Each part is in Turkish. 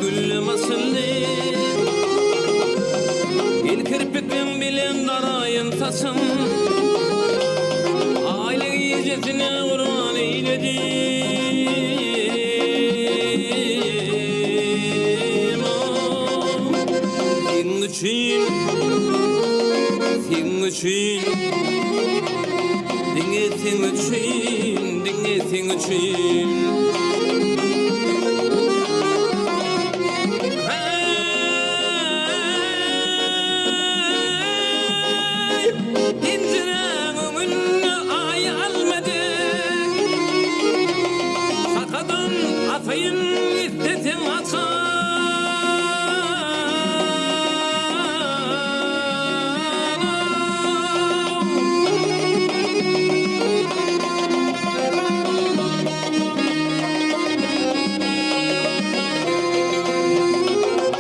güllüm asıllı. El kirpikim bilen darayın tasım. Aile yiyecetine kurban eyledim. Senin için, senin için, dinletin için, dinletin için. Atayın iddetim atan.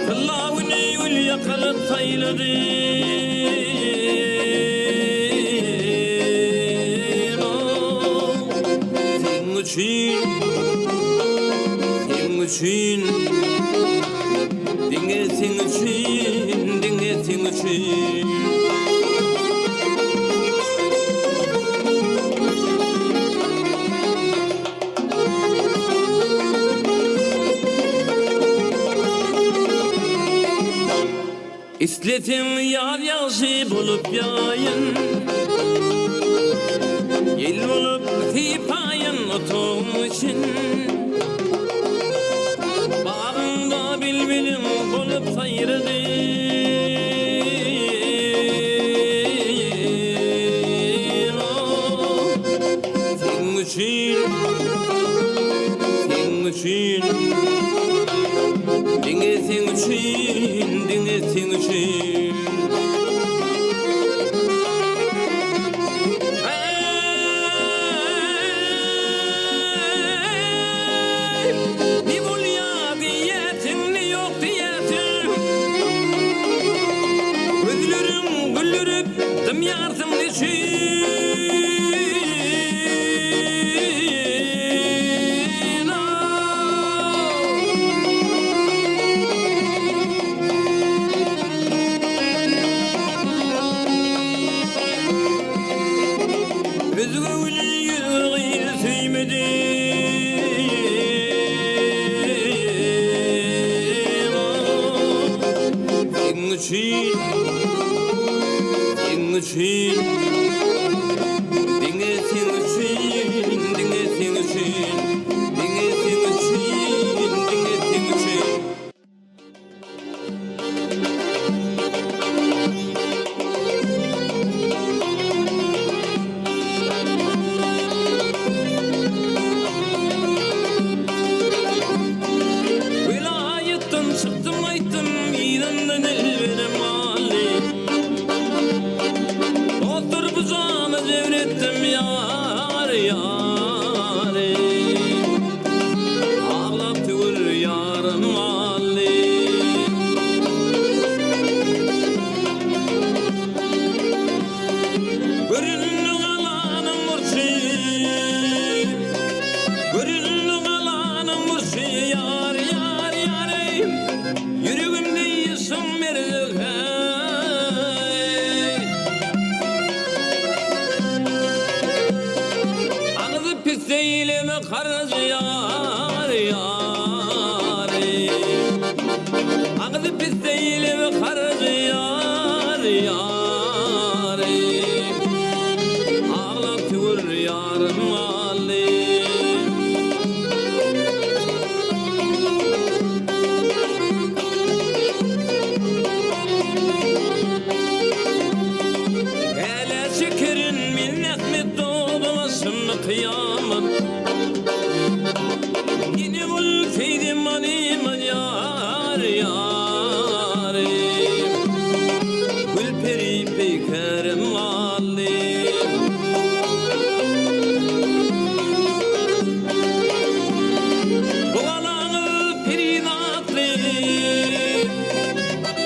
Tıllavuni ül yakalıp tayladım. Senin için, için, dinletin için, dinletin için. İsletim yar yazı bulup yayın, yel bulup tipayın otum için. Bilbilim bulup sayırdım. Senin için, senin için, dinletin için, dinletin için. Dım yardım için. Özgürlüğü yüreğine sığmadım. Senin için, senin için, dinletin için, dinletin için, dinletin için, dinletin için. Vilayetten çıktım ayttım, ilandan elverim Ali. Otur buzağına devrettim yar yâri. Ağlap tüvür yarın mali. Gönlün alanın murşid, gönlün alanın murşid yar yar yâri. Yüreğimde isim verdik hey. Ağzı pis değilim karız yar yâri. Ağzı pis değilim karız yar yâri. Ağlap tüvür yarın mali. Hele şekerin minnet mi doğmasın kıyamet. Yine gülfeydim anim yar yâri. Gülperi peykerim mali. Bu alanı peridatlı,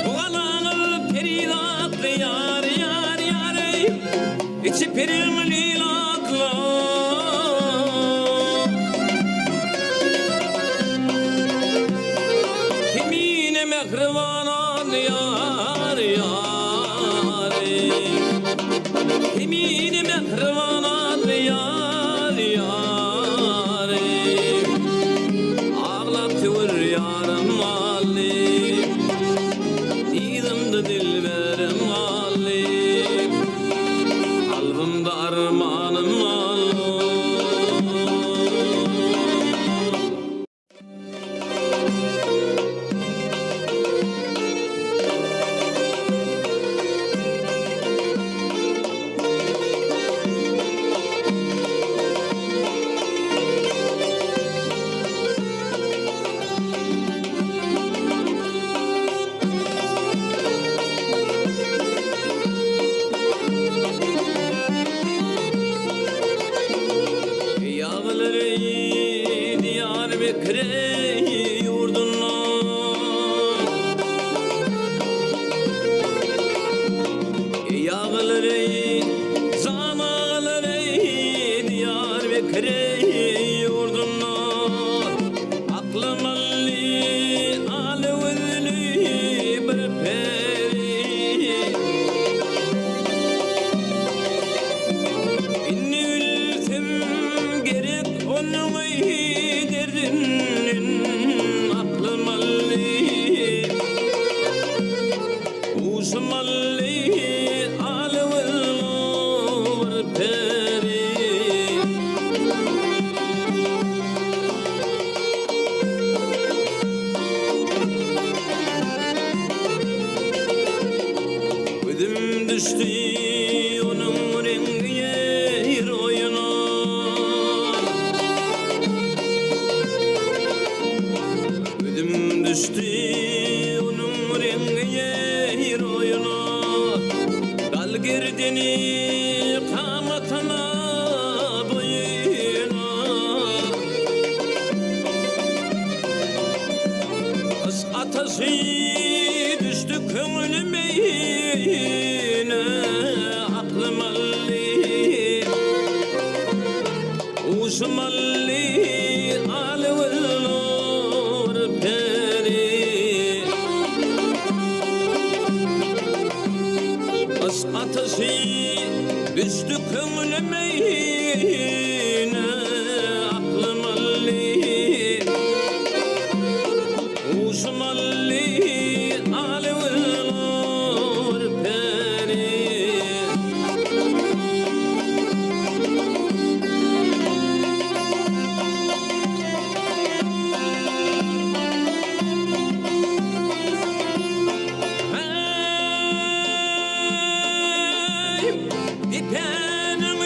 bu alanı peridatlı yar yar yâri. İçi perim lilatlı. Kim mehribanan yar yarim Emini mehribanan yar yarim Ağlap tüvür yarım alim Didimde dilberim alim Kalbimde armanım alim Diyarbakır yurduna Yağları zanaları Diyarbakır yurduna Aklım alli alevli bir peri İnni ülsem gerek onun aklım alli Usum alli alevler peri Ödüm düştü onun rengiye oyuna Düştü onun rengiye oyuna Dal girdini kamatına boyuna Kız atası düştü köngülüme yine Aklım alli Usum alli alevler peri Kız atası düştü köngülüme yine Aklım alli Usum alli alevler peri İpenin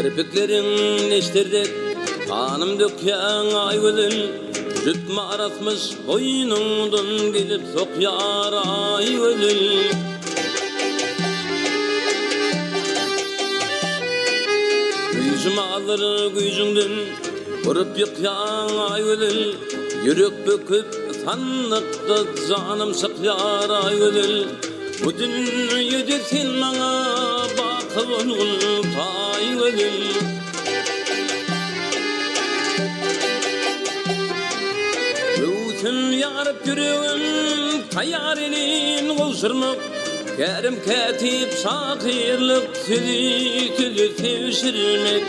Kerpiklerin neşterdek kanım dökyen ay gülül Rütme arasmış boynundan gelip sokyar ay gülül Gücüm alır gücünden vurup yıkyan ay gülül Yürek büküp sanlıkta canım sıkyar ay gülül Bu dünyada sen bana bakıp olgun ay gülül Bütün yarıp yüreğim tayarinin kavuşurmak Kerim katip sakirlik tüzü sevişirmek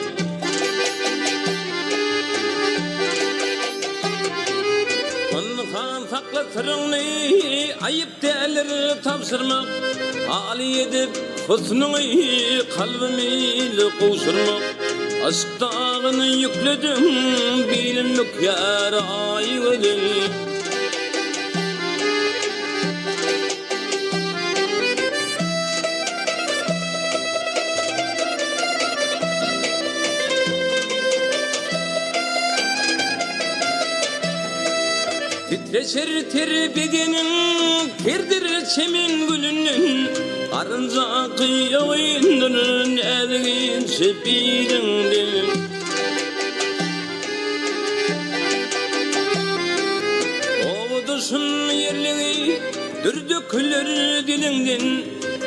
Onkan sakla sırrını ayıp değerleri tavsırmak Ali edip husnunu kalbimi kavuşurmak Aşk dağını yükledim bilinmek yar ay gülül Titreşir ter bedenin terdir çemin gülünün Arınca kıyavindinin elgin şebirinden Ovduşun yerliği dürdükler dilinden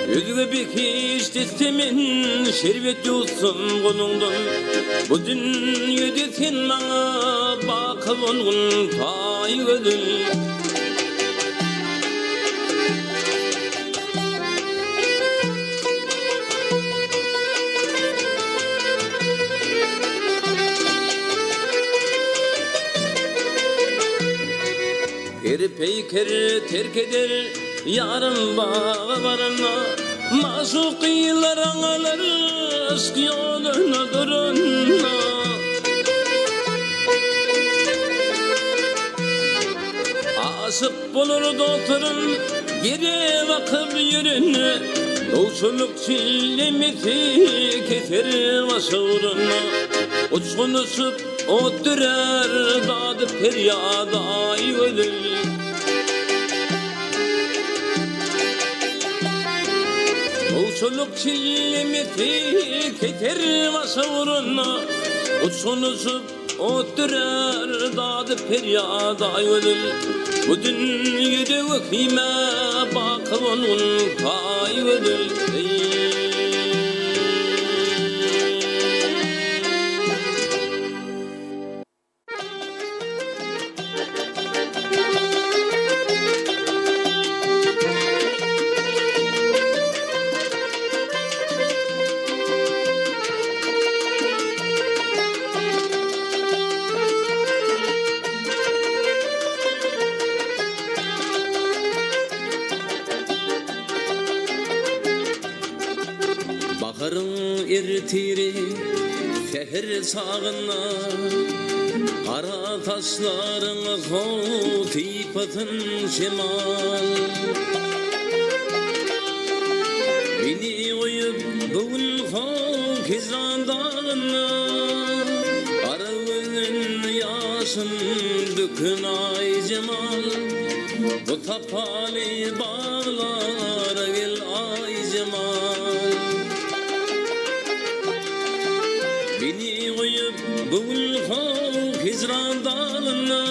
Yüzge bir hiç testemin şerbet yutsun kolundan Bu dünyada sen bana bakıp olgun tay gülül Peyker terk eder yarım bağa varına Maşukiler ağlar aşk yoluna duruna Aşık bulur doktorun yere bakıp yürüne Yolculuk çilemeti keser başvuruna Uçkun uçup oturar dadı feryada ay gülül Yolculuk çilemeti keser başvuruna Uçkun uçup oturar dadı feryada ay gülül Bu dünyada vakime bakıp onun tay gülül Baharın ertiri şehir sağına Kara taşların hotip atın şemal Beni oyup bugün hok hizran dağına Kara gözün yaşın dökün ay cemal Bu tapali bağlara gel ay cemal Beni koyup bugün hok hizran dağına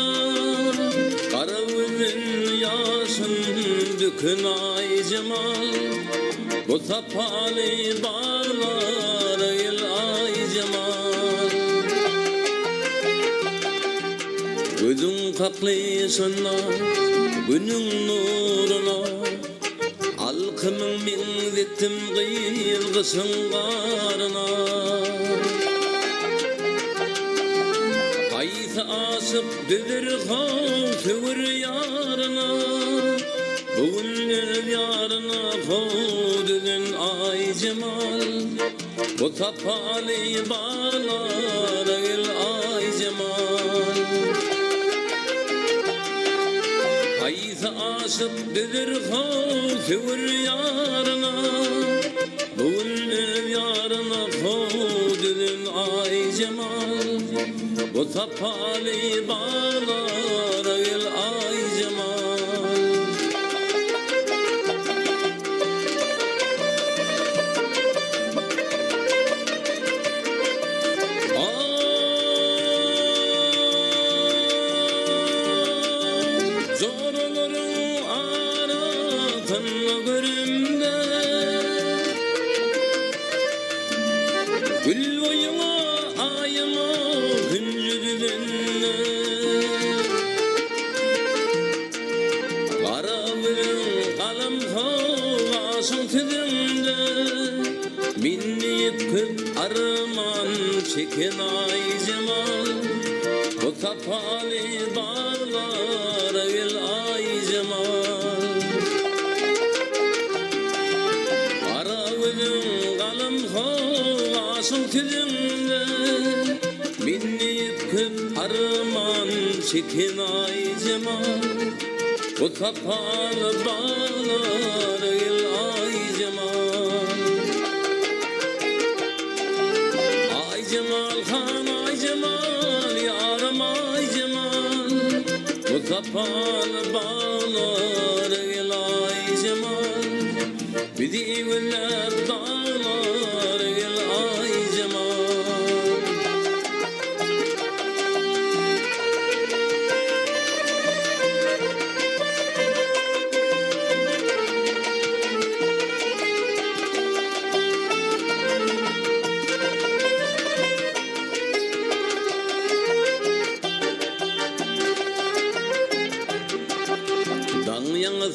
Kara gözün yaşın dökün ay cemal Bu tapali bağlara gel ay cemal Gözün kaklısına günün nuruna Alkımın minzettim kıyılgısın karına Kaysa asıp düdür tövür yarına Bugün yarına düdün ay cemal Bu tapali bağlara gel ay cemal Kaysa asıp düdür tövür yarına Bugün yarına düdün ay cemal. Bu tapali bağlara gel ay cemal. Zorların aratın görümde, gül boyuna ayıma güncüdüğünde, kara gülün kalem havasın tüdümde, minni yıkıp arman çekin ay cemal. Bu tapali bağlara gel ay cemal. Kara gülün kalem havasın tüdümde, minni yıkıp arman çekin ay cemal. Bu tapali bağlara gel ay cemal. Ay cemal han ay cemal, yarım ay cemal. Bu kapalı bağlara gel ay cemal. Bir divler dağlara gel ay cemal.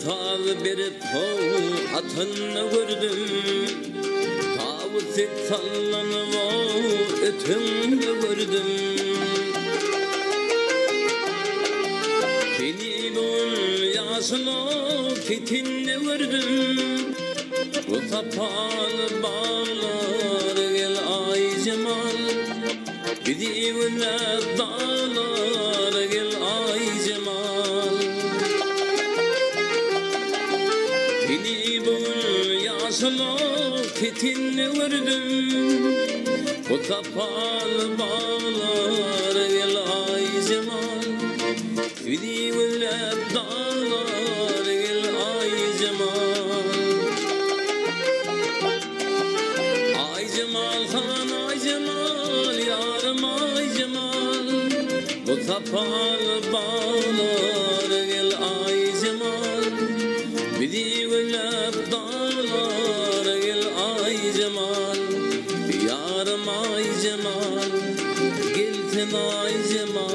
Sağ berip atını gördüm, tavuk sallanıp ötümde gördüm. Filibun yaşını fitinde gördüm. Bu kapalı bağlara gel ay cemal. Bir divler dağlara gel ay cemal. Filibun yaşını fitinde gördüm. Bu kapalı bağlara gel ay cemal. Filibunlar dağlara gel ay cemal. Ay cemal han ay cemal, yarım ay cemal. Bu kapalı bağlara gel ay cemal. Bir divler dağlara gel ay cemal. Yarım ay cemal, gelsin ay cemal.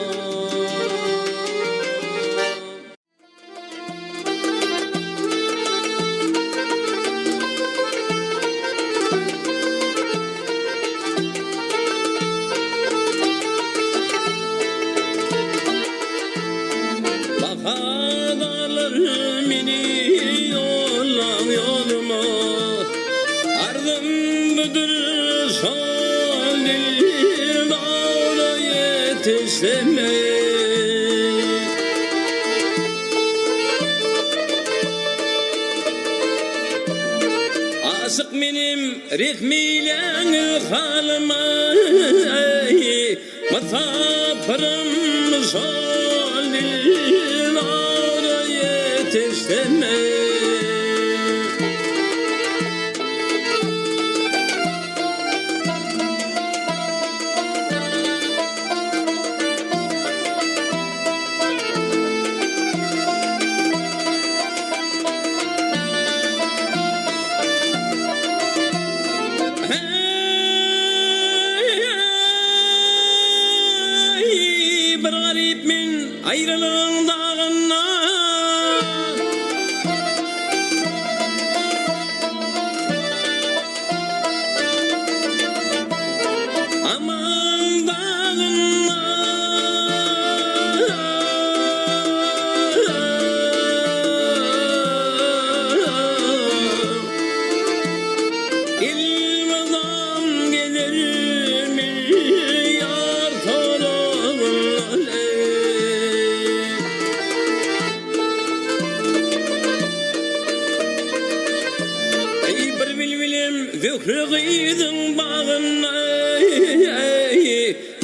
Baharlar mini yollam yoluma, ardımdır salil dağda yetişeme. Aşık benim ritmiyle halıma, masafırım salil dağda yetişeme. Bir garip min ayrılığın dağına, aman dağına. İlmazam gelir mi yar tarafına?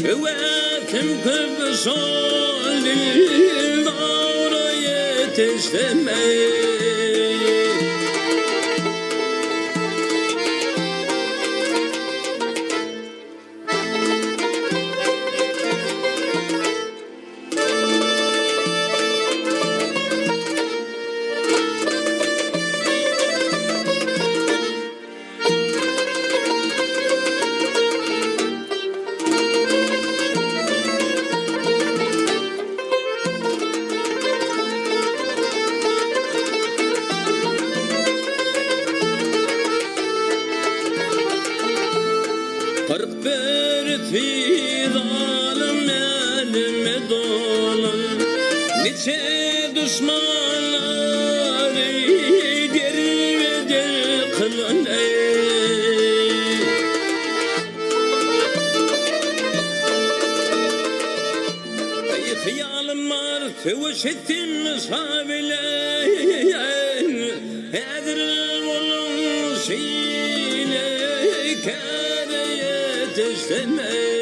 Üvetim kıp solil Davra yetiştemey Kırk bir fidanım elime dolu Nice düşmanları derveder kılan Ey hıyalım var fevuş ettim sabilen Edir olun şeyle yetiştemey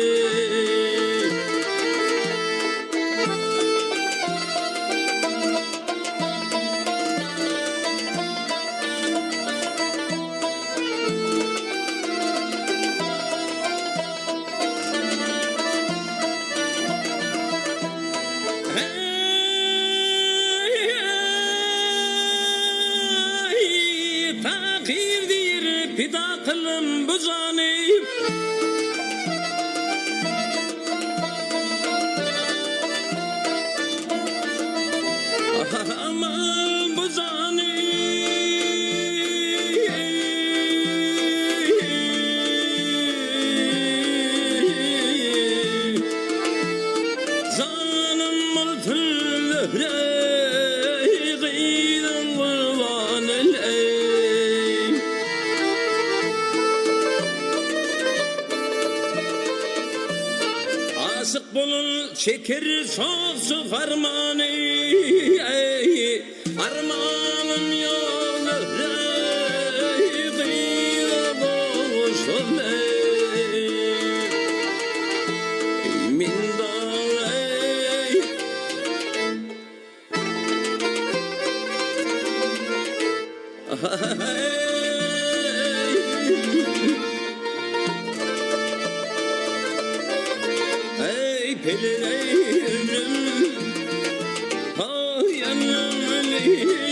Takirdir pida kılım bu zanim Aman bu zanim Zanım multülühre Gıydan kurban eleyim Asık bulun çekir soğuksu farmanı Armanım yolu Gıyda boğuşum Min dağı Ey pelin ey ömrüm Hay anam